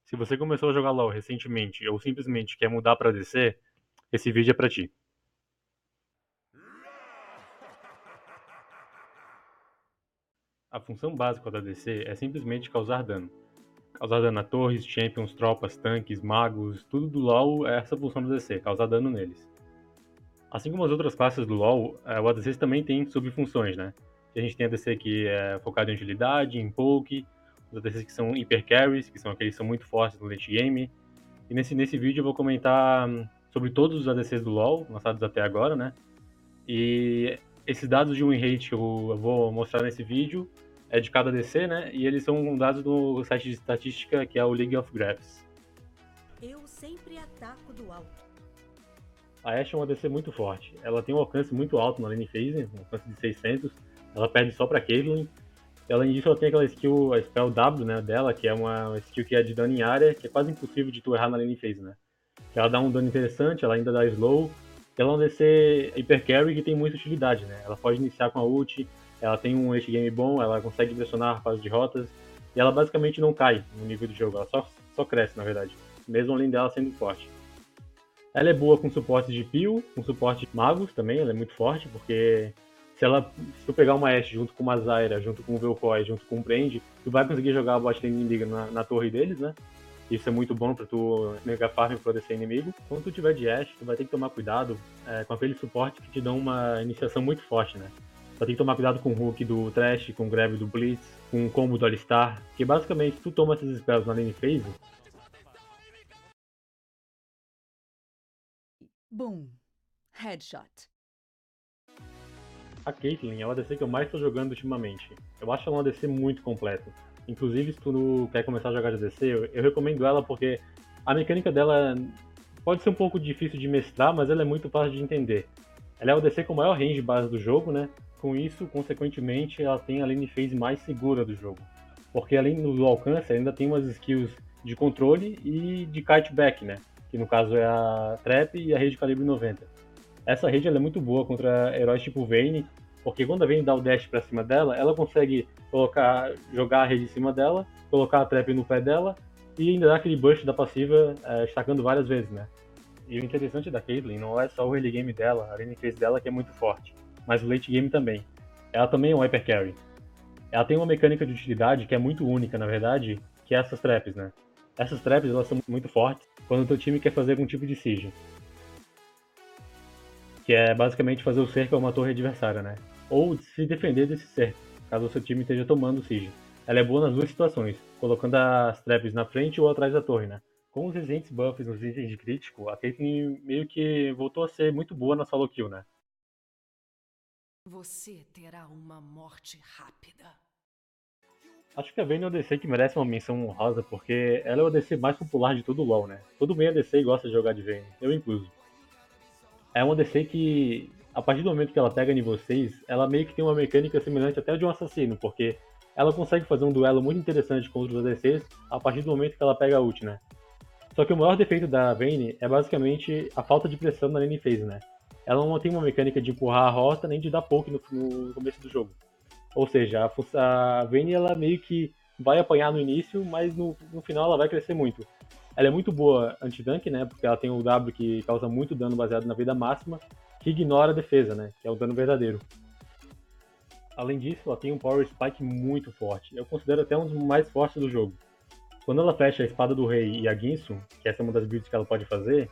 Se você começou a jogar LoL recentemente ou simplesmente quer mudar pra DC, esse vídeo é pra ti. A função básica da DC é simplesmente causar dano. Causar dano a torres, champions, tropas, tanques, magos, tudo do LoL é essa função da DC, causar dano neles. Assim como as outras classes do LoL, o ADC também tem subfunções, né? A gente tem a ADC que é focada em agilidade, em poke, os ADCs que são hyper carries, que são aqueles que são muito fortes no late game. E nesse vídeo eu vou comentar sobre todos os ADCs do LoL, lançados até agora, né? E esses dados de win rate que eu vou mostrar nesse vídeo é de cada ADC, né? E eles são dados do site de estatística que é o League of Graphs. Eu sempre ataco do alto. A Ashe é uma ADC muito forte. Ela tem um alcance muito alto na lane phase, um alcance de 600. Ela perde só pra Caitlyn. Além disso, ela tem aquela skill, a spell W, né, dela, que é uma skill que é de dano em área, que é quase impossível de tu errar na lane phase, né? Ela dá um dano interessante, ela ainda dá slow. Ela é uma DC hyper carry que tem muita utilidade, né? Ela pode iniciar com a ult, ela tem um late game bom, ela consegue pressionar fases de rotas, e ela basicamente não cai no nível do jogo, ela só cresce, na verdade. Mesmo além dela sendo forte. Ela é boa com suporte de peel, com suporte de magos também, ela é muito forte, porque se tu pegar uma Ashe junto com uma Zyra, junto com o Vel'Koz, junto com o Brand, tu vai conseguir jogar a bot lane inimiga na torre deles, né? Isso é muito bom pra tu mega farm pro DC inimigo. Quando tu tiver de Ashe, tu vai ter que tomar cuidado com aquele suporte que te dão uma iniciação muito forte, né? Tu vai ter que tomar cuidado com o hook do Thresh, com o grab do Blitz, com o combo do Alistar, que basicamente tu toma esses spells na lane phase. Boom. Headshot. A Caitlyn é o ADC que eu mais estou jogando ultimamente. Eu acho ela um ADC muito completo. Inclusive, se tu quer começar a jogar de ADC, eu recomendo ela porque a mecânica dela pode ser um pouco difícil de mestrar, mas ela é muito fácil de entender. Ela é o ADC com o maior range base do jogo, né? Com isso, consequentemente, ela tem a lane phase mais segura do jogo. Porque além do alcance, ainda tem umas skills de controle e de kiteback, né? Que no caso é a Trap e a rede calibre 90. Essa rede ela é muito boa contra heróis tipo Vayne, porque quando a Vayne dá o dash pra cima dela, ela consegue jogar a rede em cima dela, colocar a trap no pé dela e ainda dar aquele burst da passiva, estacando várias vezes, né? E o interessante da Caitlyn não é só o early game dela, a lane phase dela que é muito forte, mas o late game também. Ela também é um hyper carry. Ela tem uma mecânica de utilidade que é muito única, na verdade, que é essas traps, né? Essas traps elas são muito fortes quando o teu time quer fazer algum tipo de siege, que é basicamente fazer o cerco a uma torre adversária, né? Ou se defender desse cerco, caso o seu time esteja tomando o siege. Ela é boa nas duas situações, colocando as traps na frente ou atrás da torre, né? Com os recentes buffs nos itens de crítico, a Caitlyn meio que voltou a ser muito boa na solo kill, né? Você terá uma morte rápida. Acho que a Vayne é o DC que merece uma menção honrosa, porque ela é o DC mais popular de todo o LoL, né? Todo meio ADC gosta de jogar de Vayne, eu incluso. É uma DC que, a partir do momento que ela pega nível 6, ela meio que tem uma mecânica semelhante até de um assassino, porque ela consegue fazer um duelo muito interessante contra os ADCs a partir do momento que ela pega a ult, né? Só que o maior defeito da Vayne é basicamente a falta de pressão na lane phase, né? Ela não tem uma mecânica de empurrar a rota nem de dar poke no começo do jogo. Ou seja, a Vayne ela meio que vai apanhar no início, mas no final ela vai crescer muito. Ela é muito boa anti-tank, né? Porque ela tem o W que causa muito dano baseado na vida máxima, que ignora a defesa, né? Que é o dano verdadeiro. Além disso, ela tem um Power Spike muito forte. Eu considero até um dos mais fortes do jogo. Quando ela fecha a Espada do Rei e a Guinsoo, que essa é uma das builds que ela pode fazer,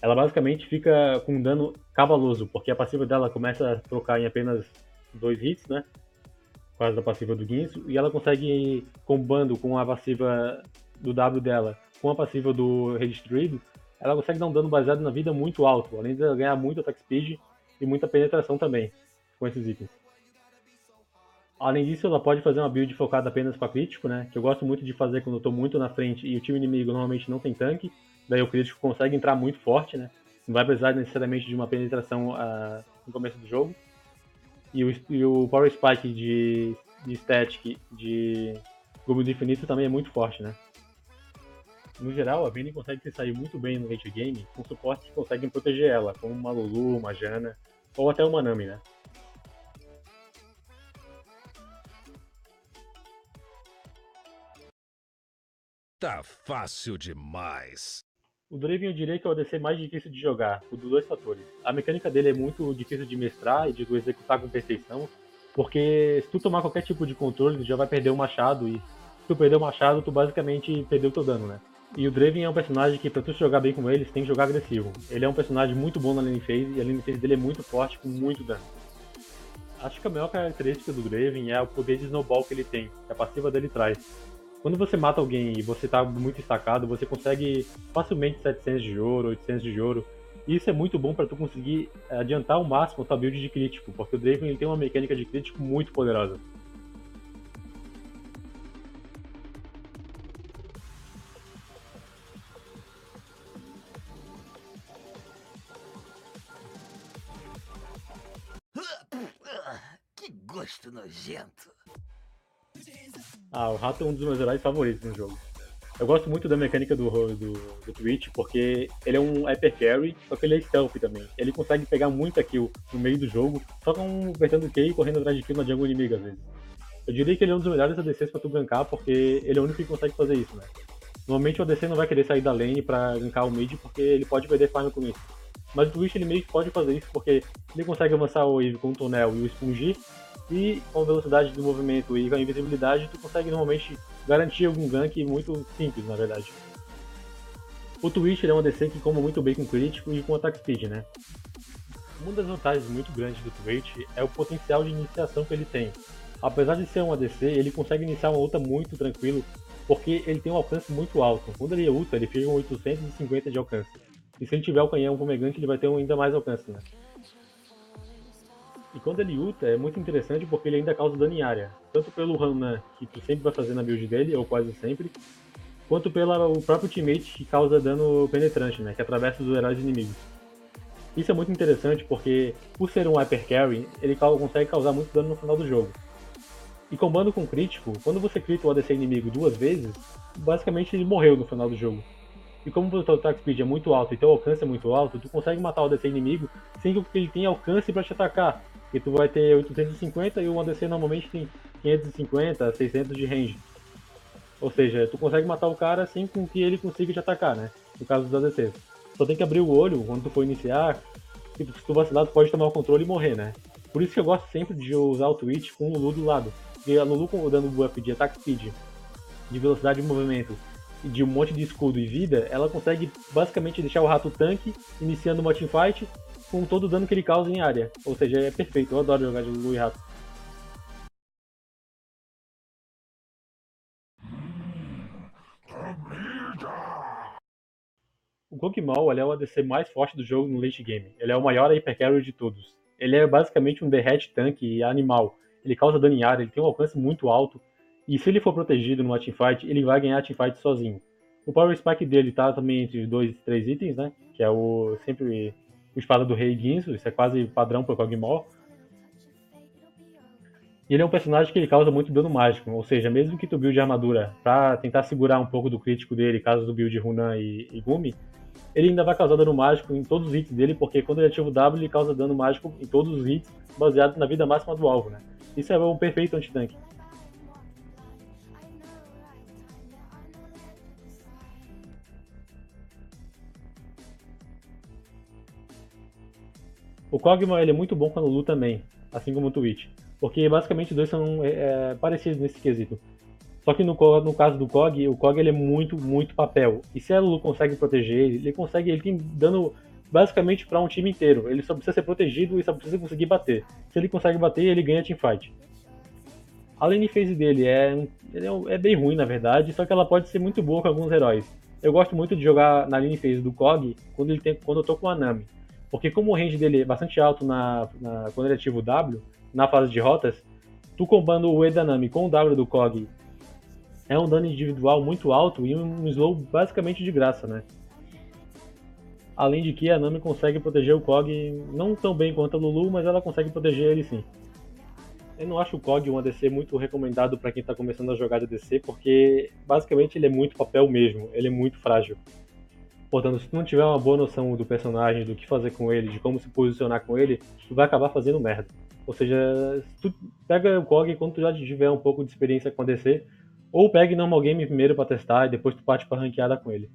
ela basicamente fica com um dano cavaloso, porque a passiva dela começa a trocar em apenas 2 hits, né? Quase da passiva do Guinsoo, e ela consegue ir combando com a passiva do W dela com a passiva do Redistribuído, ela consegue dar um dano baseado na vida muito alto, além de ela ganhar muito attack speed e muita penetração também com esses itens. Além disso, ela pode fazer uma build focada apenas para crítico, né? Que eu gosto muito de fazer quando eu tô muito na frente e o time inimigo normalmente não tem tanque, daí o crítico consegue entrar muito forte, né? Não vai precisar necessariamente de uma penetração no começo do jogo. E o Power Spike de Static de Cubo do Infinito também é muito forte, né? No geral, a Vayne consegue se sair muito bem no late game com suportes que conseguem proteger ela, como uma Lulu, uma Jana, ou até uma Nami, né? Tá fácil demais. O Draven eu diria que é o ADC mais difícil de jogar, por dois fatores. A mecânica dele é muito difícil de mestrar e de tu executar com perfeição, porque se tu tomar qualquer tipo de controle, tu já vai perder o machado, e se tu perder o machado, tu basicamente perdeu o teu dano, né? E o Draven é um personagem que pra tu jogar bem com ele, você tem que jogar agressivo. Ele é um personagem muito bom na lane phase, e a lane phase dele é muito forte, com muito dano. Acho que a maior característica do Draven é o poder de snowball que ele tem, que a passiva dele traz. Quando você mata alguém e você tá muito estacado, você consegue facilmente 700 de ouro, 800 de ouro. E isso é muito bom para tu conseguir adiantar ao máximo a tua build de crítico, porque o Draven ele tem uma mecânica de crítico muito poderosa. Que gosto nojento. Ah, o Rato é um dos meus heróis favoritos no jogo. Eu gosto muito da mecânica do Twitch, porque ele é um hyper carry, só que ele é stealth também. Ele consegue pegar muita kill no meio do jogo, só com apertando Q e correndo atrás de kill na jungle inimiga às vezes. Eu diria que ele é um dos melhores ADCs pra tu gankar, porque ele é o único que consegue fazer isso, né? Normalmente o ADC não vai querer sair da lane pra gankar o mid, porque ele pode perder farm com isso. Mas o Twitch ele meio que pode fazer isso, porque ele consegue avançar o wave com o tonel e o spungir, e com a velocidade do movimento e com a invisibilidade, tu consegue normalmente garantir algum gank muito simples, na verdade. O Twitch é um ADC que come muito bem com crítico e com attack speed, né? Uma das vantagens muito grandes do Twitch é o potencial de iniciação que ele tem. Apesar de ser um ADC, ele consegue iniciar uma luta muito tranquilo, porque ele tem um alcance muito alto. Quando ele ulta, ele fica com 850 de alcance. E se ele tiver o canhão fumegante, ele vai ter ainda mais alcance, né? E quando ele ulta, é muito interessante porque ele ainda causa dano em área. Tanto pelo Hanan, que tu sempre vai fazer na build dele, ou quase sempre, quanto pelo próprio teammate, que causa dano penetrante, né? Que atravessa os heróis inimigos. Isso é muito interessante porque, por ser um hyper carry, ele consegue causar muito dano no final do jogo. E combando com crítico, quando você crita o ADC inimigo duas vezes, basicamente ele morreu no final do jogo. E como o teu attack speed é muito alto e teu alcance é muito alto, tu consegue matar o ADC inimigo sem que ele tenha alcance para te atacar. Porque tu vai ter 850 e o ADC normalmente tem 550, 600 de range. Ou seja, tu consegue matar o cara sem com que ele consiga te atacar, né? No caso dos ADCs. Só tem que abrir o olho quando tu for iniciar, e se tu vacilar, tu pode tomar o controle e morrer, né? Por isso que eu gosto sempre de usar o Twitch com o Lulu do lado. Porque a Lulu dando buff de attack speed, de velocidade de movimento e de um monte de escudo e vida, ela consegue basicamente deixar o rato tanque, iniciando uma teamfight, com todo o dano que ele causa em área. Ou seja, é perfeito, eu adoro jogar de Lulu e rato. O Kog'Maw é o ADC mais forte do jogo no late game. Ele é o maior hypercarry de todos. Ele é basicamente um derrete tanque animal. Ele causa dano em área, ele tem um alcance muito alto. E se ele for protegido numa teamfight, ele vai ganhar a teamfight sozinho. O Power Spike dele tá também entre 2 e 3 itens, né? Que é sempre o Espada do Rei Guinso, isso é quase padrão pro Kog'Maw. E ele é um personagem que ele causa muito dano mágico, ou seja, mesmo que tu build armadura pra tentar segurar um pouco do crítico dele, caso do build Runan e Gumi, ele ainda vai causar dano mágico em todos os hits dele, porque quando ele ativa o W, ele causa dano mágico em todos os hits, baseado na vida máxima do alvo, né? Isso é um perfeito anti-tanque. O Kog'Maw ele é muito bom quando luta também, assim como o Twitch, porque basicamente os dois são parecidos nesse quesito. Só que no caso do Kog, o Kog ele é muito papel. E se a Lulu consegue proteger ele tem dano basicamente para um time inteiro. Ele só precisa ser protegido e só precisa conseguir bater. Se ele consegue bater, ele ganha teamfight. A lane phase dele é bem ruim, na verdade, só que ela pode ser muito boa com alguns heróis. Eu gosto muito de jogar na lane phase do Kog quando eu tô com a Nami. Porque como o range dele é bastante alto quando ele ativa o W, na fase de rotas, tu combando o E da Nami com o W do Kog é um dano individual muito alto e um slow basicamente de graça, né? Além de que a Nami consegue proteger o Kog não tão bem quanto a Lulu, mas ela consegue proteger ele sim. Eu não acho o Kog um ADC muito recomendado para quem está começando a jogar de ADC, porque basicamente ele é muito papel mesmo, ele é muito frágil. Portanto, se tu não tiver uma boa noção do personagem, do que fazer com ele, de como se posicionar com ele, tu vai acabar fazendo merda. Ou seja, se tu pega o Kog quando tu já tiver um pouco de experiência com ADC, Ou pegue normal game primeiro pra testar e depois tu parte pra ranqueada com ele.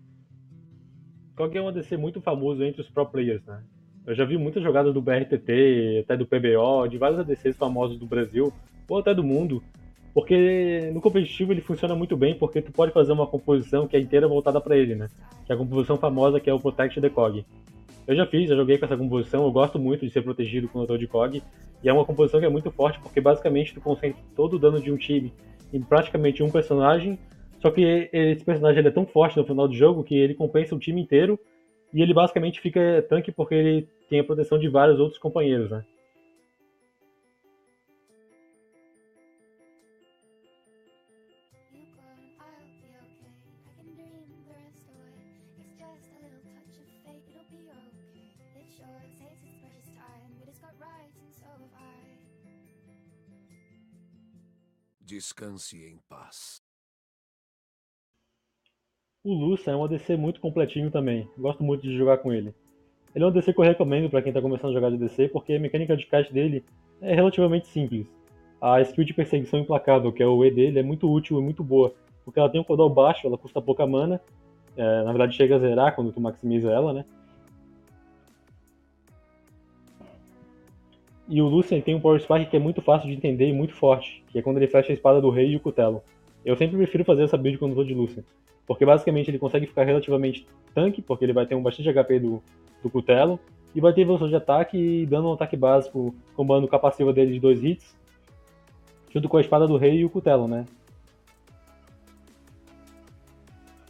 Kog é um ADC muito famoso entre os pro players, né? Eu já vi muitas jogadas do BRTT, até do PBO, de vários ADCs famosos do Brasil, ou até do mundo, porque no competitivo ele funciona muito bem, porque tu pode fazer uma composição que é inteira voltada pra ele, né? Que é a composição famosa que é o Protect the Kog. Eu já fiz, já joguei com essa composição, eu gosto muito de ser protegido quando eu tô de Kog, e é uma composição que é muito forte, porque basicamente tu concentra todo o dano de um time em praticamente um personagem, só que esse personagem ele é tão forte no final do jogo que ele compensa o time inteiro, e ele basicamente fica tanque porque ele tem a proteção de vários outros companheiros, né? You gone, I'll be okay. I can dream the rest away. It's just a little touch of fate, it'll be okay. It sure takes its precious time, but it's got rights and so have I. Descanse em paz. O Lucian é um ADC muito completinho também, gosto muito de jogar com ele. Ele é um ADC que eu recomendo para quem está começando a jogar de ADC, porque a mecânica de kite dele é relativamente simples. A skill de perseguição implacável, que é o E dele, é muito útil e muito boa, porque ela tem um cooldown baixo, ela custa pouca mana, na verdade chega a zerar quando tu maximiza ela, né? E o Lucian tem um Power Spike que é muito fácil de entender e muito forte, que é quando ele fecha a espada do rei e o cutelo. Eu sempre prefiro fazer essa build quando eu tô de Lucian, porque basicamente ele consegue ficar relativamente tanque, porque ele vai ter um bastante HP do cutelo, e vai ter velocidade de ataque e dando um ataque básico, combando com a passiva dele de 2 hits, junto com a espada do rei e o cutelo, né?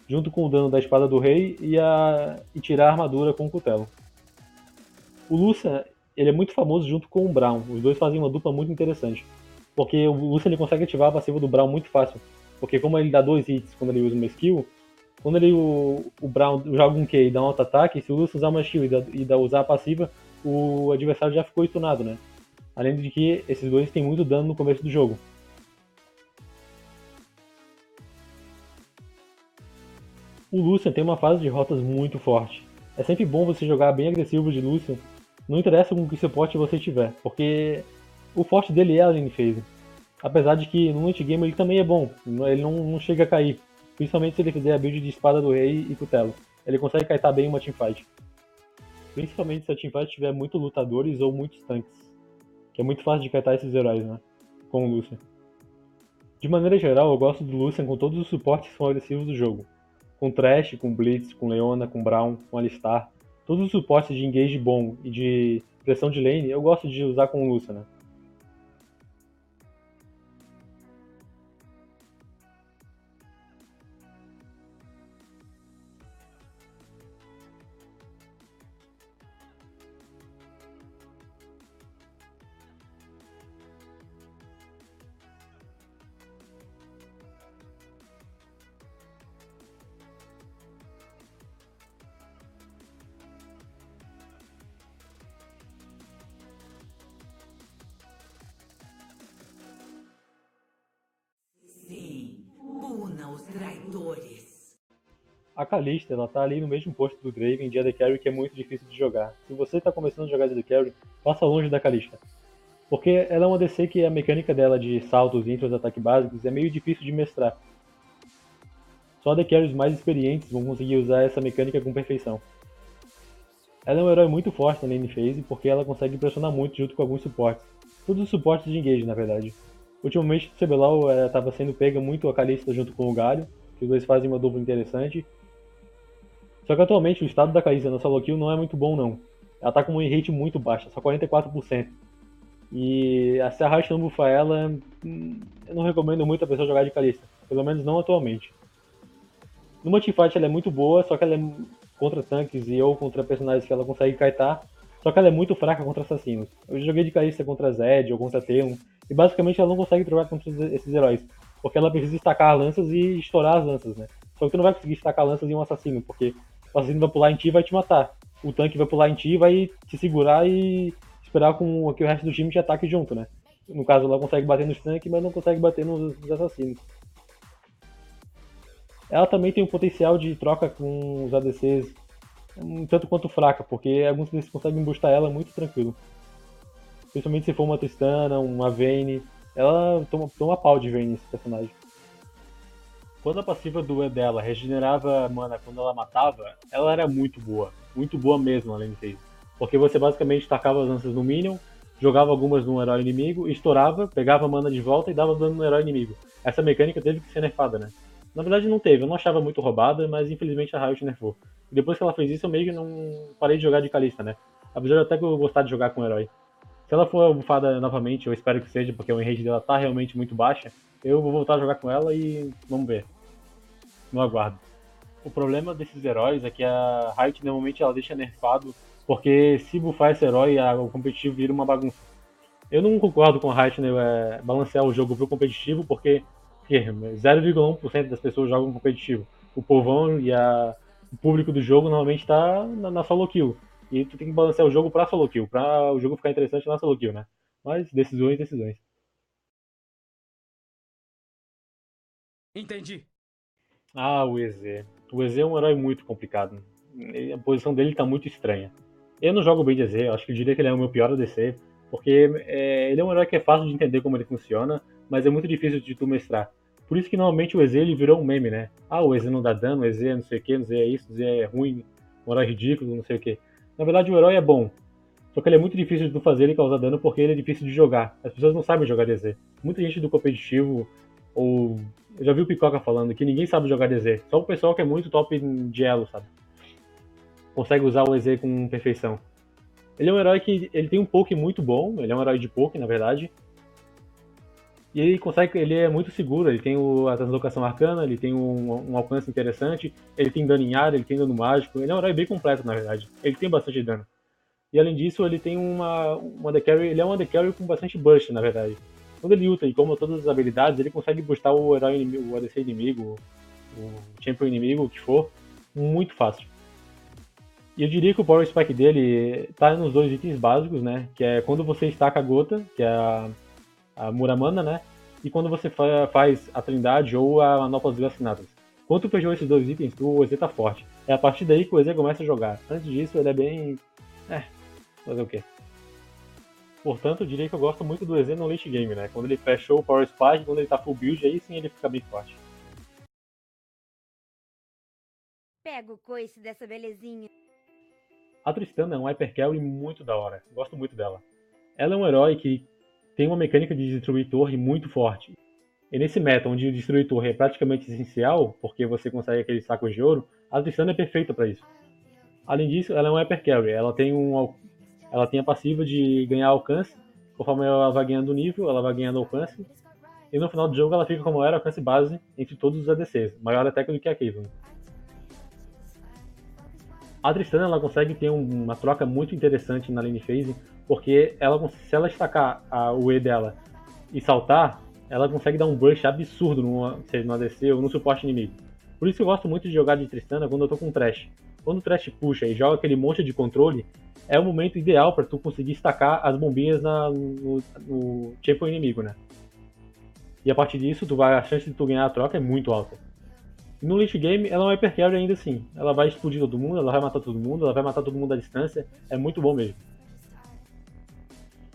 Junto com o dano da espada do rei e tirar a armadura com o cutelo. O Lucian, ele é muito famoso junto com o Braum. Os dois fazem uma dupla muito interessante. Porque o Lucian ele consegue ativar a passiva do Braum muito fácil. Porque como ele dá 2 hits quando ele usa uma skill, quando o Braum joga um Q e dá um auto-ataque, se o Lucian usar uma skill e usar a passiva, o adversário já ficou stunado, né? Além de que esses dois têm muito dano no começo do jogo. O Lucian tem uma fase de rotas muito forte. É sempre bom você jogar bem agressivo de Lucian, não interessa com que suporte você tiver, porque o forte dele é a lane phase. Apesar de que no late game ele também é bom, ele não chega a cair, principalmente se ele fizer a build de espada do rei e cutelo. Ele consegue kaitar bem uma teamfight. Principalmente se a teamfight tiver muito lutadores ou muitos tanques, que é muito fácil de kaitar esses heróis, né? Com o Lucian. De maneira geral, eu gosto do Lucian com todos os suportes que são agressivos do jogo. Com Thresh, com Blitz, com Leona, com Braum, com Alistar. Todos os suportes de engage bom e de pressão de lane eu gosto de usar com o Lucian, né? Sim, puna os traidores. A Kalista, ela tá ali no mesmo posto do Draven de AD Carry que é muito difícil de jogar. Se você tá começando a jogar de AD Carry, passa longe da Kalista. Porque ela é uma DC que a mecânica dela de saltos, intros e ataques básicos é meio difícil de mestrar. Só AD Carries mais experientes vão conseguir usar essa mecânica com perfeição. Ela é um herói muito forte na lane phase porque ela consegue pressionar muito junto com alguns suportes. Todos os suportes de engage, na verdade. Ultimamente o CBLOL estava sendo pega muito a Kalista junto com o Galio, que os dois fazem uma dupla interessante. Só que atualmente o estado da Kalista na solo kill não é muito bom não. Ela tá com uma rate muito baixa, só 44%. E se a Rush não buffar ela, eu não recomendo muito a pessoa jogar de Kalista. Pelo menos não atualmente. Numa teamfight ela é muito boa, só que ela é contra tanques e ou contra personagens que ela consegue kaitar. Só que ela é muito fraca contra assassinos. Eu já joguei de Kalista contra Zed ou contra Theon, e basicamente ela não consegue trocar contra esses heróis. Porque ela precisa estacar lanças e estourar as lanças, né? Só que tu não vai conseguir estacar lanças em um assassino, porque o assassino vai pular em ti e vai te matar. O tanque vai pular em ti e vai te segurar e esperar com que o resto do time te ataque junto, né? No caso, ela consegue bater nos tanques, mas não consegue bater nos assassinos. Ela também tem um potencial de troca com os ADCs um tanto quanto fraca, porque alguns deles conseguem boostar ela muito tranquilo. Principalmente se for uma Tristana, uma Vayne. Ela toma pau de Vayne, esse personagem. Quando a passiva do E dela regenerava mana quando ela matava, ela era muito boa mesmo na lane phase. Porque você basicamente tacava as lanças no minion, jogava algumas no herói inimigo, estourava, pegava a mana de volta e dava dano no herói inimigo. Essa mecânica teve que ser nerfada, né? Na verdade não teve, eu não achava muito roubada, mas infelizmente a Riot nerfou. E depois que ela fez isso eu meio que não parei de jogar de Kalista, né? Apesar de até que eu gostar de jogar com o herói. Se ela for bufada novamente, eu espero que seja, porque o enrage dela tá realmente muito baixa, eu vou voltar a jogar com ela e vamos ver. No aguardo. O problema desses heróis é que a Riot normalmente ela deixa nerfado, porque se bufar esse herói, o competitivo vira uma bagunça. Eu não concordo com a Riot né, balancear o jogo pro competitivo, porque 0,1% das pessoas jogam competitivo. O povão o público do jogo normalmente está na solo kill. E tu tem que balancear o jogo pra solo kill, pra o jogo ficar interessante na solo kill, né? Mas decisões, decisões. Entendi. Ah, o EZ. O EZ é um herói muito complicado. A posição dele tá muito estranha. Eu não jogo bem de EZ, eu acho que eu diria que ele é o meu pior ADC, porque ele é um herói que é fácil de entender como ele funciona, mas é muito difícil de tu mestrar. Por isso que normalmente o EZ ele virou um meme, né? Ah, o EZ não dá dano, o EZ é não sei o que, o EZ é isso, o EZ é ruim, um herói ridículo, não sei o que. Na verdade o herói é bom, só que ele é muito difícil de tu fazer ele causar dano porque ele é difícil de jogar. As pessoas não sabem jogar DZ. Muita gente do competitivo, ou. Eu já vi o Picoca falando que ninguém sabe jogar DZ. Só o pessoal que é muito top de elo, sabe? Consegue usar o EZ com perfeição. Ele é um herói que ele tem um poke muito bom, ele é um herói de poke, na verdade. E ele é muito seguro, ele tem a translocação arcana, ele tem um alcance interessante, ele tem dano em área, ele tem dano mágico, ele é um herói bem completo, na verdade. Ele tem bastante dano. E além disso, ele tem uma AD Carry, ele é um AD Carry com bastante burst, na verdade. Quando ele luta e como todas as habilidades, ele consegue boostar o herói inimigo, o ADC inimigo, o champion inimigo, o que for, muito fácil. E eu diria que o Power Spike dele tá nos dois itens básicos, né? Que é quando você estaca a Gota, que é a Muramana, né? E quando você faz a Trindade ou a Manoplas Vacinadas. Quando tu pegou esses dois itens, o EZ tá forte. É a partir daí que o EZ começa a jogar. Antes disso, ele é bem. Fazer o quê? Portanto, eu diria que eu gosto muito do EZ no late game, né? Quando ele fechou o Power Spike, quando ele tá full build, aí sim ele fica bem forte. Pega o coice dessa belezinha. A Tristana é um hyper carry muito da hora. Gosto muito dela. Ela é um herói que tem uma mecânica de destruir torre muito forte. E nesse meta, onde destruir torre é praticamente essencial, porque você consegue aqueles sacos de ouro, a Tristana é perfeita para isso. Além disso, ela é um hyper carry. Ela tem a passiva de ganhar alcance. Conforme ela vai ganhando nível, ela vai ganhando alcance. E no final do jogo ela fica com o maior alcance base entre todos os ADCs, maior até do que a Caitlyn. A Tristana ela consegue ter uma troca muito interessante na lane phase, porque se ela estacar o E dela e saltar, ela consegue dar um burst absurdo seja no ADC ou no suporte inimigo. Por isso eu gosto muito de jogar de Tristana quando eu tô com Thresh. Quando o Thresh puxa e joga aquele monte de controle, é o momento ideal para tu conseguir estacar as bombinhas no champion inimigo, né? E a partir disso, a chance de tu ganhar a troca é muito alta. E no late game, ela é uma hyper carry ainda assim. Ela vai explodir todo mundo, ela vai matar todo mundo, ela vai matar todo mundo à distância. É muito bom mesmo.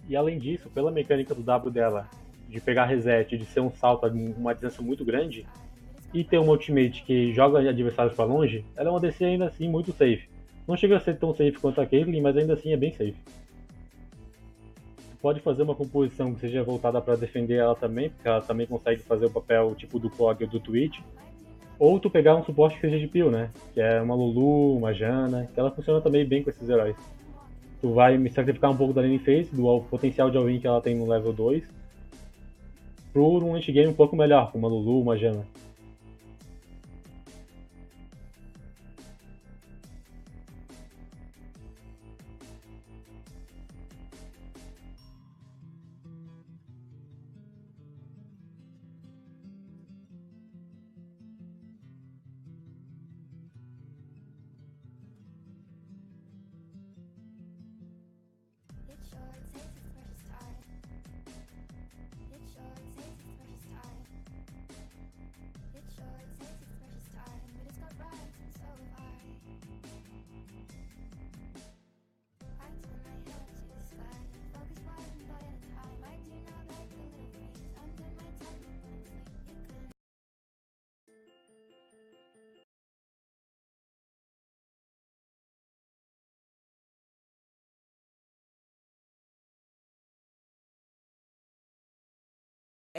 E além disso, pela mecânica do W dela, de pegar reset, de ser um salto a uma distância muito grande, e ter uma ultimate que joga adversários para longe, ela é uma DC ainda assim muito safe. Não chega a ser tão safe quanto a Caitlyn, mas ainda assim é bem safe. Tu pode fazer uma composição que seja voltada para defender ela também, porque ela também consegue fazer o papel tipo do Cog ou do Twitch. Ou tu pegar um suporte que seja de peel, né? Que é uma Lulu, uma Jana, que ela funciona também bem com esses heróis. Tu vai me sacrificar um pouco da lane phase, do potencial de all-in que ela tem no level 2, por um late game um pouco melhor, com uma Lulu, uma Jana. It sure takes its precious time. It sure takes its precious time. It sure takes its precious time, but it's got rides and so have I. I turn my head up to the sky, focus one thought at a time. I do not like the little things under my tongue when I sleep. You could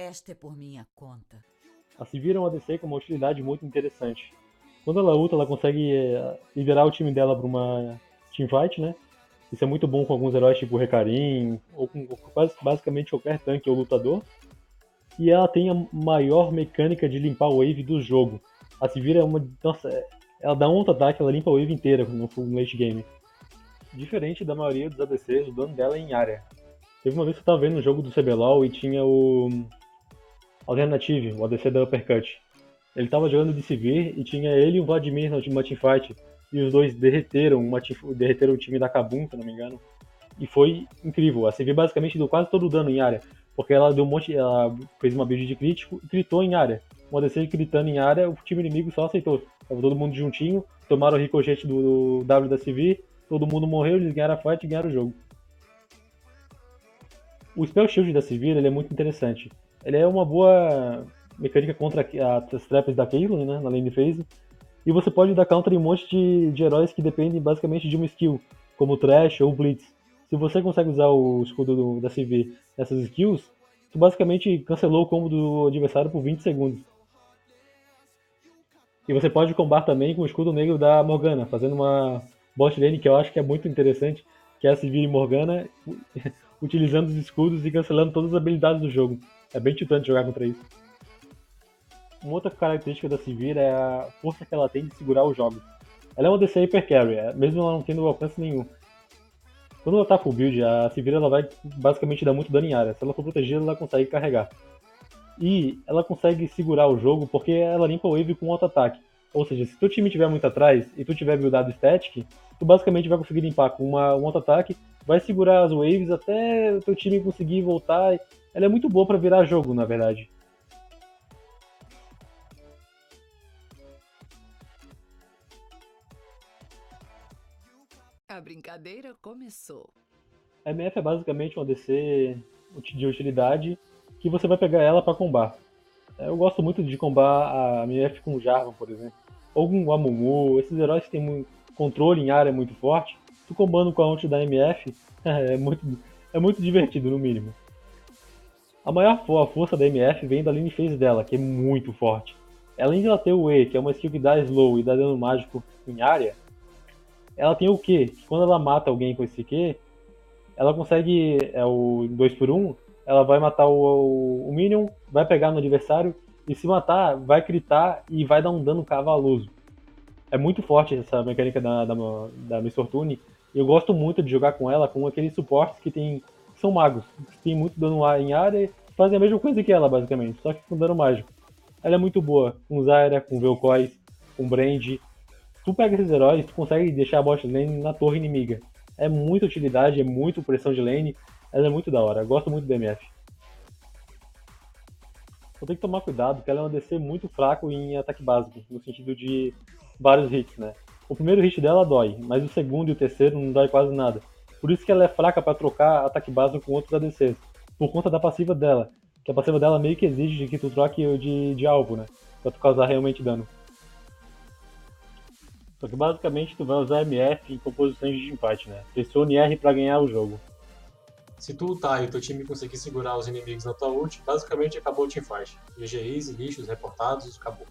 Esta é por minha conta. A Sivir é uma ADC com uma utilidade muito interessante. Quando ela luta, ela consegue liderar o time dela para uma teamfight, né? Isso é muito bom com alguns heróis tipo Recarim, ou com basicamente qualquer tanque ou lutador. E ela tem a maior mecânica de limpar o wave do jogo. A Sivir é uma. Nossa, ela dá um auto-ataque, ela limpa a wave inteira no late game. Diferente da maioria dos ADCs, o dano dela é em área. Teve uma vez que eu tava vendo um jogo do CBLOL e tinha o Alternative, o ADC da Uppercut. Ele tava jogando de Sivir e tinha ele e o Vladimir na última teamfight. E os dois derreteram o time da Kabum, se não me engano. E foi incrível. A Sivir basicamente deu quase todo o dano em área. Porque ela deu um monte. Ela fez uma build de crítico e critou em área. Um ADC gritando em área, o time inimigo só aceitou. Tava todo mundo juntinho, tomaram o ricochete do W da Sivir, todo mundo morreu, eles ganharam a fight e ganharam o jogo. O Spell Shield da Sivir ele é muito interessante. Ele é uma boa mecânica contra as traps da Caitlyn, né, na lane phase. E você pode dar counter em um monte de heróis que dependem basicamente de uma skill, como o Thresh ou o Blitz. Se você consegue usar o escudo da CV nessas skills, tu basicamente cancelou o combo do adversário por 20 segundos. E você pode combar também com o escudo negro da Morgana, fazendo uma bot lane que eu acho que é muito interessante, que é a Sivir e Morgana utilizando os escudos e cancelando todas as habilidades do jogo. É bem titante jogar contra isso. Uma outra característica da Sivir é a força que ela tem de segurar os jogos. Ela é uma DC Hyper Carry, mesmo ela não tendo alcance nenhum. Quando ela tá full build, a Sivir ela vai basicamente dar muito dano em área. Se ela for protegida, ela consegue carregar. E ela consegue segurar o jogo porque ela limpa o wave com auto-ataque. Ou seja, se teu time tiver muito atrás e tu tiver buildado static, tu basicamente vai conseguir limpar com um auto-ataque, vai segurar as waves até o teu time conseguir voltar. Ela é muito boa pra virar jogo, na verdade. A brincadeira começou. A MF é basicamente uma DC de utilidade que você vai pegar ela pra combar. Eu gosto muito de combar a MF com o Jarvan, por exemplo. Ou com o Amumu, esses heróis que têm controle em área muito forte. Tu combando com a ult da MF é muito divertido, no mínimo. A força da MF vem da lane phase dela, que é muito forte. Além de ela ter o E, que é uma skill que dá slow e dá dano mágico em área, ela tem o Q, que quando ela mata alguém com esse Q, ela consegue, o 2 por 1 ela vai matar o Minion, vai pegar no adversário, e se matar, vai critar e vai dar um dano cavaloso. É muito forte essa mecânica da Miss Fortune, e eu gosto muito de jogar com ela, com aqueles suportes que são magos, que tem muito dano em área e fazem a mesma coisa que ela, basicamente, só que com dano mágico. Ela é muito boa, com Zyra, com Vel'Koz, com Brand. Tu pega esses heróis, tu consegue deixar a bot lane na torre inimiga. É muita utilidade, é muito pressão de lane, ela é muito da hora, eu gosto muito do MF. Só tem que tomar cuidado, porque ela é uma DC muito fraco em ataque básico, no sentido de vários hits, né? O primeiro hit dela dói, mas o segundo e o terceiro não dói quase nada. Por isso que ela é fraca para trocar ataque básico com outros ADCs, por conta da passiva dela, que a passiva dela meio que exige que tu troque de alvo, né? Pra tu causar realmente dano. Só que basicamente tu vai usar MF em composições de empate, né? Pressione R pra ganhar o jogo. Se tu ultar e o teu time conseguir segurar os inimigos na tua ult, basicamente acabou o teamfight. GGIs e lixos reportados, acabou.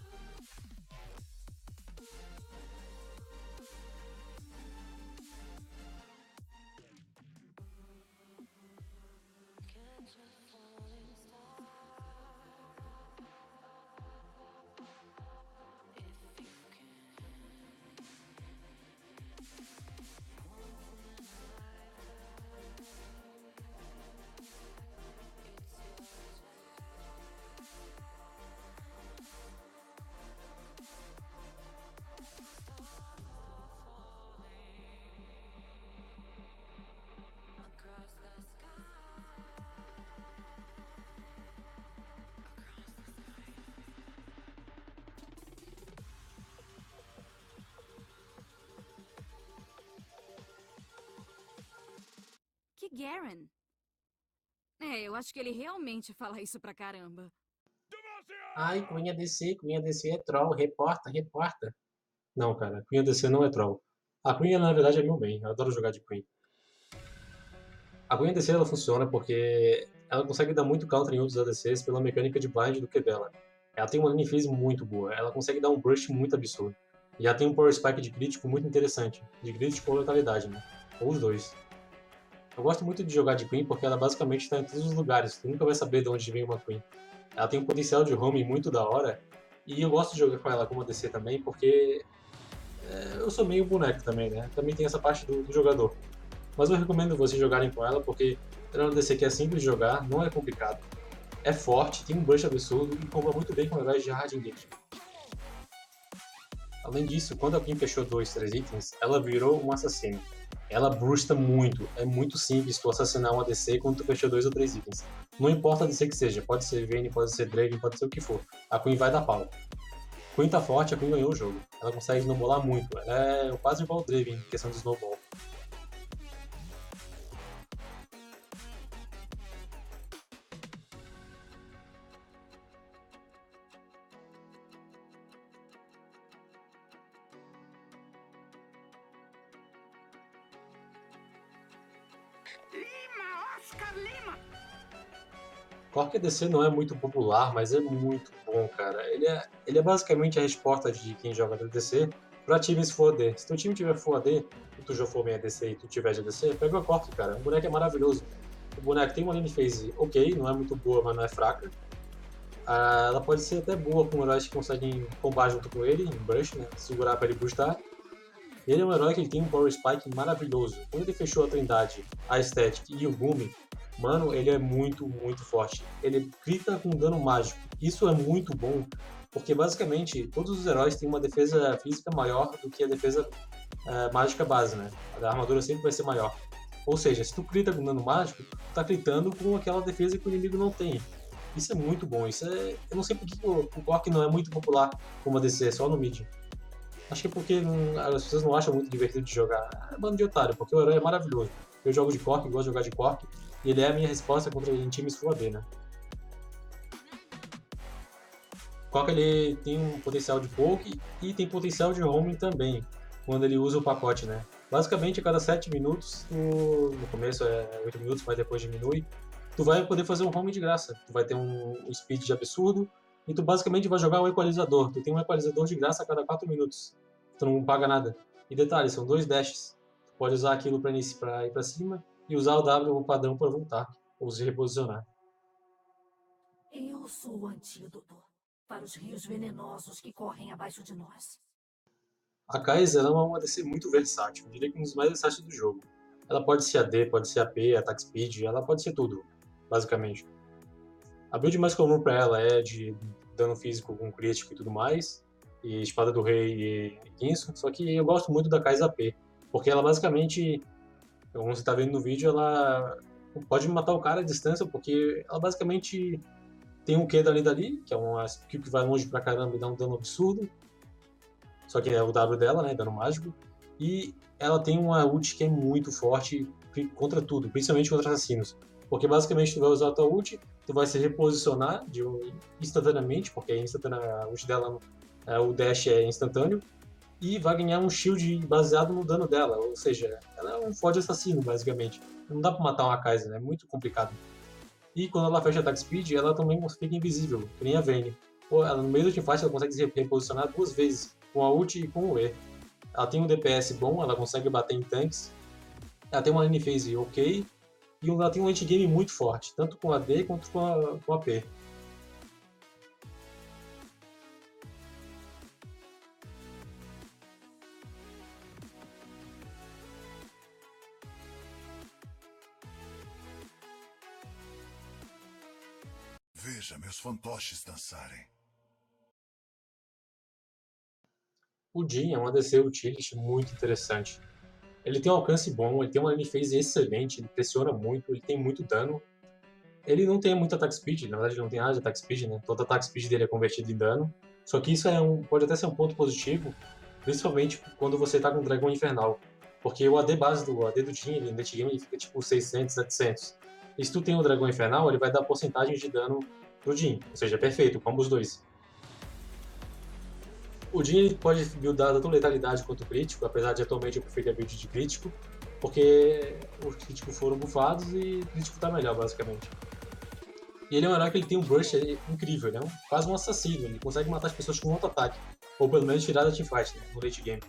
Que Garen? Eu acho que ele realmente fala isso pra caramba. Ai, Queen ADC é troll, reporta, reporta. Não, cara, Queen ADC não é troll. A Queen, na verdade, é meu bem, eu adoro jogar de Queen. A Queen ADC ela funciona porque ela consegue dar muito counter em outros ADCs pela mecânica de blind do que dela. Ela tem uma lane phase muito boa, ela consegue dar um burst muito absurdo. E ela tem um power spike de crítico muito interessante, de crítico ou letalidade, né? Ou os dois. Eu gosto muito de jogar de Queen porque ela basicamente está em todos os lugares, tu nunca vai saber de onde vem uma Queen. Ela tem um potencial de roaming muito da hora, e eu gosto de jogar com ela como ADC também porque eu sou meio boneco também, né? Também tem essa parte do jogador. Mas eu recomendo vocês jogarem com ela porque ela é uma ADC que é simples de jogar, não é complicado, é forte, tem um burst absurdo e comba muito bem com heróis de hard engage. Além disso, quando a Queen fechou 2, 3 itens, ela virou um assassino. Ela brusta muito, é muito simples tu assassinar um ADC quando tu fechou 2 ou 3 itens. Não importa a ADC que seja, pode ser Vayne, pode ser Draven, pode ser o que for, a Queen vai dar pau. Queen tá forte, a Queen ganhou o jogo. Ela consegue snowballar muito, ela é quase igual ao Draven em questão de snowball. Oscar Lima! Cork ADC não é muito popular, mas é muito bom, cara. Ele é basicamente a resposta de quem joga de ADC para times Full AD. Se teu time tiver Full AD, e tu já for bem ADC e tu tiver de ADC, pega o Cork, cara. O boneco é maravilhoso. O boneco tem uma lane phase ok, não é muito boa, mas não é fraca. Ela pode ser até boa com heróis que conseguem combar junto com ele, em burst, né? Segurar para ele boostar. Ele é um herói que ele tem um power spike maravilhoso. Quando ele fechou a Trindade, a Static e o Boom, mano, ele é muito, muito forte. Ele grita com dano mágico. Isso é muito bom, porque basicamente todos os heróis têm uma defesa física maior do que a defesa mágica base, né? A da armadura sempre vai ser maior. Ou seja, se tu grita com dano mágico, tu tá gritando com aquela defesa que o inimigo não tem. Isso é muito bom. Eu não sei porque o Cork não é muito popular como ADC, só no mid. Acho que é porque as pessoas não acham muito divertido de jogar. É bando de otário, porque o herói é maravilhoso. Eu jogo de Cork, gosto de jogar de Cork, e ele é a minha resposta contra em times Full AD, né? O Cork ele tem um potencial de poke e tem potencial de roaming também, quando ele usa o pacote, né? Basicamente, a cada 7 minutos, no começo é 8 minutos, mas depois diminui, tu vai poder fazer um roaming de graça. Tu vai ter um speed de absurdo, e tu basicamente vai jogar um equalizador. Tu tem um equalizador de graça a cada 4 minutos. Tu não paga nada. E detalhe, são 2 dashes. Tu pode usar aquilo para ir para cima e usar o W como padrão para voltar, ou se reposicionar. Eu sou o antídoto para os rios venenosos que correm abaixo de nós. A Kai'Sa é uma ADC muito versátil, eu diria que um dos mais versáteis do jogo. Ela pode ser AD, pode ser AP, Attack Speed, ela pode ser tudo, basicamente. A build mais comum para ela é de dano físico com crítico e tudo mais, e Espada do Rei e Guinso, só que eu gosto muito da Kai'Sa AP, porque ela basicamente, como você está vendo no vídeo, ela pode matar o cara à distância, porque ela basicamente tem um Q dali, que é uma skill que vai longe pra caramba e dá um dano absurdo, só que é o W dela, né, dano mágico, e ela tem uma ult que é muito forte contra tudo, principalmente contra assassinos, porque basicamente tu vai usar a tua ult, tu vai se reposicionar instantaneamente, porque a ult dela, o dash é instantâneo, e vai ganhar um shield baseado no dano dela, ou seja, ela é um FOD assassino, basicamente. Não dá pra matar uma Kai'Sa, né? É muito complicado. E quando ela fecha Attack Speed, ela também fica invisível, que nem a Vayne. No meio do teamfight ela consegue se reposicionar 2 vezes, com a ult e com o E. Ela tem um DPS bom, ela consegue bater em tanques, ela tem uma lane phase ok, e ela tem um late game muito forte, tanto com AD quanto com AP. Veja meus fantoches dançarem. O Jhin é um ADC utility muito interessante. Ele tem um alcance bom, ele tem uma lane phase excelente, ele pressiona muito, ele tem muito dano. Ele não tem muito attack speed, na verdade ele não tem nada de attack speed, né? Todo attack speed dele é convertido em dano. Só que isso pode até ser um ponto positivo, principalmente quando você tá com Dragão Infernal. Porque o AD base do Jhin, ele no late game, ele fica tipo 600, 700. E se tu tem o Dragão Infernal, ele vai dar porcentagem de dano pro Jhin, ou seja, perfeito, combo os dois. O Jhin ele pode buildar tanto letalidade quanto crítico, apesar de atualmente eu prefiro a build de crítico, porque os críticos foram bufados e o crítico tá melhor, basicamente. E ele é um herói que ele tem um burst incrível, ele é quase um assassino, ele consegue matar as pessoas com um auto-ataque. Ou pelo menos tirar da teamfight, né, no late game.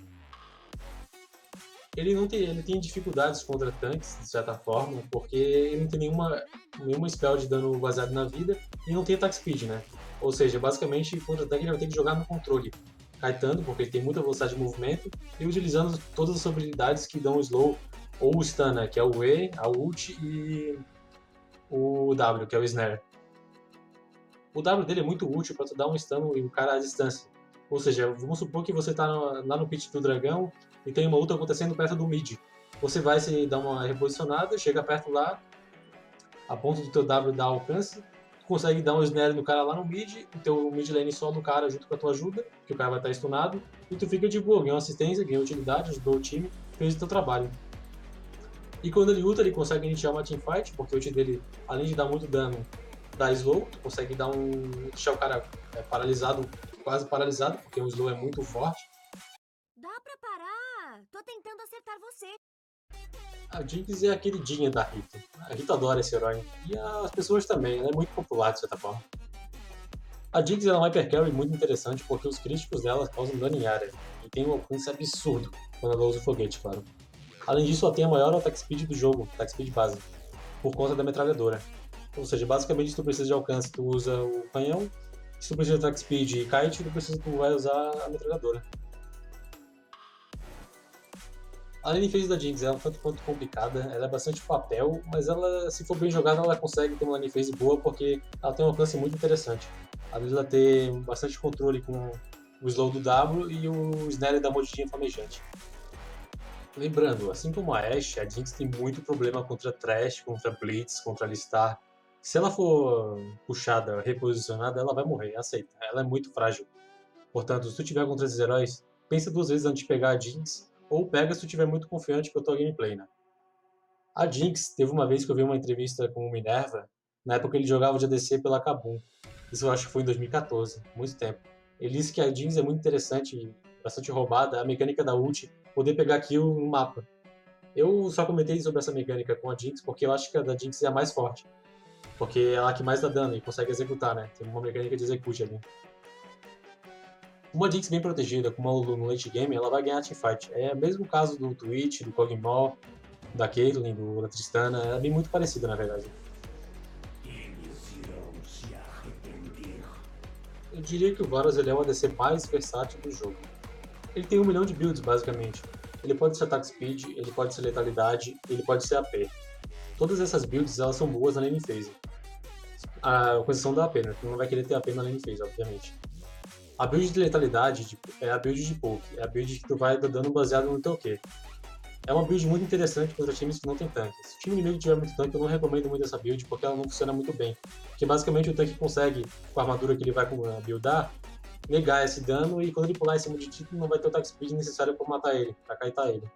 Ele tem dificuldades contra tanques, de certa forma, porque ele não tem nenhuma spell de dano baseado na vida e não tem attack speed, né? Ou seja, basicamente, contra tanque ele vai ter que jogar no controle, kitando, porque ele tem muita velocidade de movimento, e utilizando todas as habilidades que dão o slow ou o stun, né? Que é o E, a ult e o W, que é o snare. O W dele é muito útil para tu dar um stun e o cara à distância. Ou seja, vamos supor que você tá lá no pit do dragão e tem uma luta acontecendo perto do mid. Você vai se dar uma reposicionada, chega perto lá, a ponto do teu W dar alcance, tu consegue dar um snare no cara lá no mid, o teu mid lane sola o cara junto com a tua ajuda, que o cara vai estar stunado, e tu fica de boa, ganhou assistência, ganhou utilidade, ajudou o time, fez o teu trabalho. E quando ele ulta, ele consegue iniciar uma teamfight, porque o ult dele, além de dar muito dano, dá slow, tu consegue deixar o cara paralisado, quase paralisado, porque o slow é muito forte. Dá pra parar? Tô tentando acertar você. A Jinx é a queridinha da Rita. A Rita adora esse herói. E as pessoas também, ela é muito popular de certa forma. A Jinx é uma hypercarry muito interessante porque os críticos dela causam dano em área. E tem um alcance absurdo quando ela usa o foguete, claro. Além disso, ela tem a maior attack speed do jogo, attack speed base, por conta da metralhadora. Ou seja, basicamente se tu precisa de alcance, tu usa o canhão. Se tu precisa de attack speed e kite, tu vai usar a metralhadora. A lane phase da Jinx é um tanto quanto complicada, ela é bastante papel, mas ela, se for bem jogada, ela consegue ter uma lane phase boa porque ela tem um alcance muito interessante. Além de ela ter bastante controle com o slow do W e o snare da mordidinha flamejante. Lembrando, assim como a Ashe, a Jinx tem muito problema contra Thresh, contra Blitz, contra Alistar. Se ela for puxada, reposicionada, ela vai morrer, aceita. Ela é muito frágil. Portanto, se tu tiver contra esses heróis, pensa duas vezes antes de pegar a Jinx, ou pega se tu tiver muito confiante com a tua gameplay, né? A Jinx, teve uma vez que eu vi uma entrevista com o Minerva, na época ele jogava de ADC pela Kabum. Isso eu acho que foi em 2014, muito tempo. Ele disse que a Jinx é muito interessante e bastante roubada, a mecânica da ult, poder pegar kill no mapa. Eu só comentei sobre essa mecânica com a Jinx porque eu acho que a da Jinx é a mais forte. Porque é ela que mais dá dano e consegue executar, né? Tem uma mecânica de execute ali. Uma Jinx bem protegida, como a Lulu no late game, ela vai ganhar a teamfight. É o mesmo caso do Twitch, do Kog'Maw, da Caitlyn, da Tristana, é bem muito parecida na verdade. Eu diria que o Varus ele é o ADC mais versátil do jogo. Ele tem 1 milhão de builds basicamente. Ele pode ser attack speed, ele pode ser letalidade, ele pode ser AP. Todas essas builds elas são boas na lane phase. Com exceção da AP, né? Tu não vai querer ter AP na lane phase, obviamente. A build de letalidade é a build de poke, é a build que tu vai dar dano baseado no teu Q. É uma build muito interessante contra times que não tem tanque. Se o time inimigo tiver muito tanque, eu não recomendo muito essa build porque ela não funciona muito bem. Porque basicamente o tanque consegue, com a armadura que ele vai buildar, negar esse dano e quando ele pular em cima de ti, não vai ter o attack speed necessário para matar ele, para kitar ele.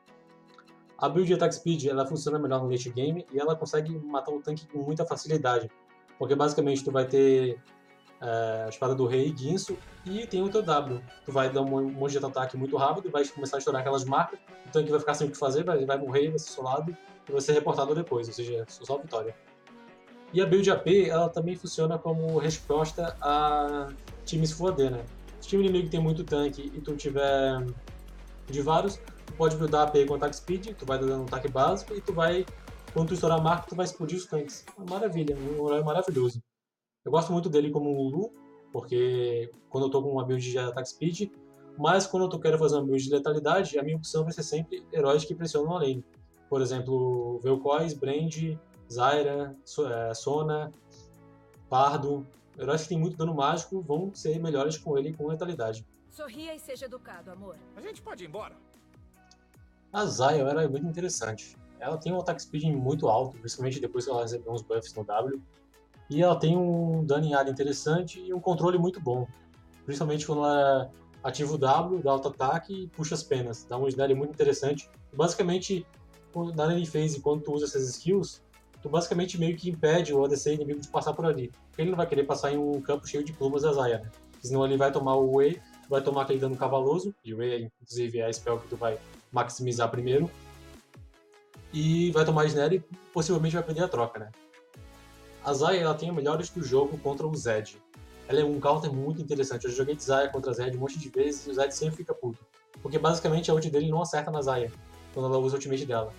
A build de attack speed ela funciona melhor no late game e ela consegue matar o tanque com muita facilidade. Porque basicamente tu vai ter a espada do rei, Guinso, e tem o teu W. Tu vai dar um monte de ataque muito rápido, vai começar a estourar aquelas marcas, o tanque vai ficar sem o que fazer, vai morrer, vai ser solado e vai ser reportado depois, ou seja, só vitória. E a build AP, ela também funciona como resposta a times Full AD, né? Se o time inimigo tem muito tanque e tu tiver de vários, tu pode buildar AP com attack speed, tu vai dando um ataque básico e tu vai, quando tu estourar a marca, tu vai explodir os tanques. Maravilha, um herói maravilhoso. Eu gosto muito dele como um Lulu, porque quando eu tô com uma build de attack speed, mas quando eu quero fazer uma build de letalidade, a minha opção vai ser sempre heróis que pressionam a lane. Por exemplo, Vel'Koz, Brand, Zyra, Sona, Pardo. Heróis que têm muito dano mágico vão ser melhores com ele com letalidade. Sorria e seja educado, amor. A gente pode ir embora. A Zyra era muito interessante. Ela tem um attack speed muito alto, principalmente depois que ela recebeu uns buffs no W. E ela tem um dano em área interessante e um controle muito bom. Principalmente quando ela ativa o W, dá auto-ataque e puxa as penas. Dá um snare muito interessante. Basicamente, na lane phase, quando tu usa essas skills, tu basicamente meio que impede o ADC inimigo de passar por ali. Ele não vai querer passar em um campo cheio de plumas da Zyra, né? Senão ele vai tomar o Wei, vai tomar aquele dano cavaloso, e o Wei, inclusive, é a spell que tu vai maximizar primeiro. E vai tomar snare e possivelmente vai perder a troca, né? A Zarya ela tem a melhor ult do jogo contra o Zed. Ela é um counter muito interessante. Eu já joguei de Zarya contra a Zed um monte de vezes e o Zed sempre fica puto. Porque basicamente a ult dele não acerta na Zarya quando ela usa o ultimate dela.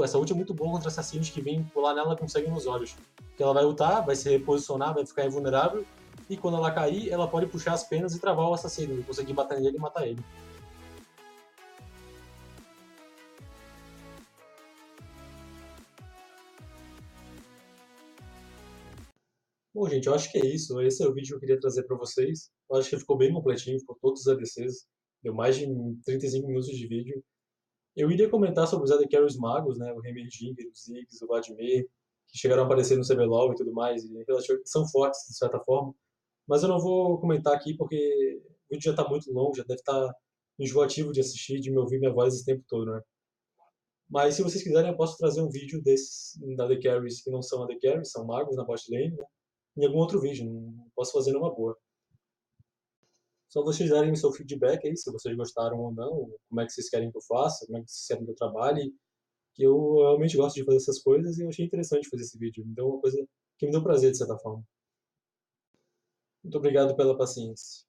Essa ult é muito boa contra assassinos que vêm pular nela com sangue nos olhos. Porque ela vai ultar, vai se reposicionar, vai ficar invulnerável, e quando ela cair, ela pode puxar as penas e travar o assassino, e conseguir bater nele e matar ele. Bom, gente, eu acho que é isso. Esse é o vídeo que eu queria trazer para vocês. Eu acho que ficou bem completinho, ficou todos os ADCs. Deu mais de 35 minutos de vídeo. Eu iria comentar sobre os AD Carries magos, né? O Heimerdinger, o Ziggs, o Vladimir, que chegaram a aparecer no CBLOL e tudo mais, e são fortes, de certa forma. Mas eu não vou comentar aqui porque o vídeo já está muito longo, já deve estar enjoativo de assistir, de me ouvir minha voz esse tempo todo, né? Mas se vocês quiserem, eu posso trazer um vídeo desses da AD Carries que não são AD Carries, são magos na bot lane, né? Em algum outro vídeo, não posso fazer numa boa. Só vocês darem o seu feedback aí, se vocês gostaram ou não, como é que vocês querem que eu faça, como é que vocês querem que eu trabalhe, que eu realmente gosto de fazer essas coisas e eu achei interessante fazer esse vídeo. Me deu uma coisa que me deu prazer, de certa forma. Muito obrigado pela paciência.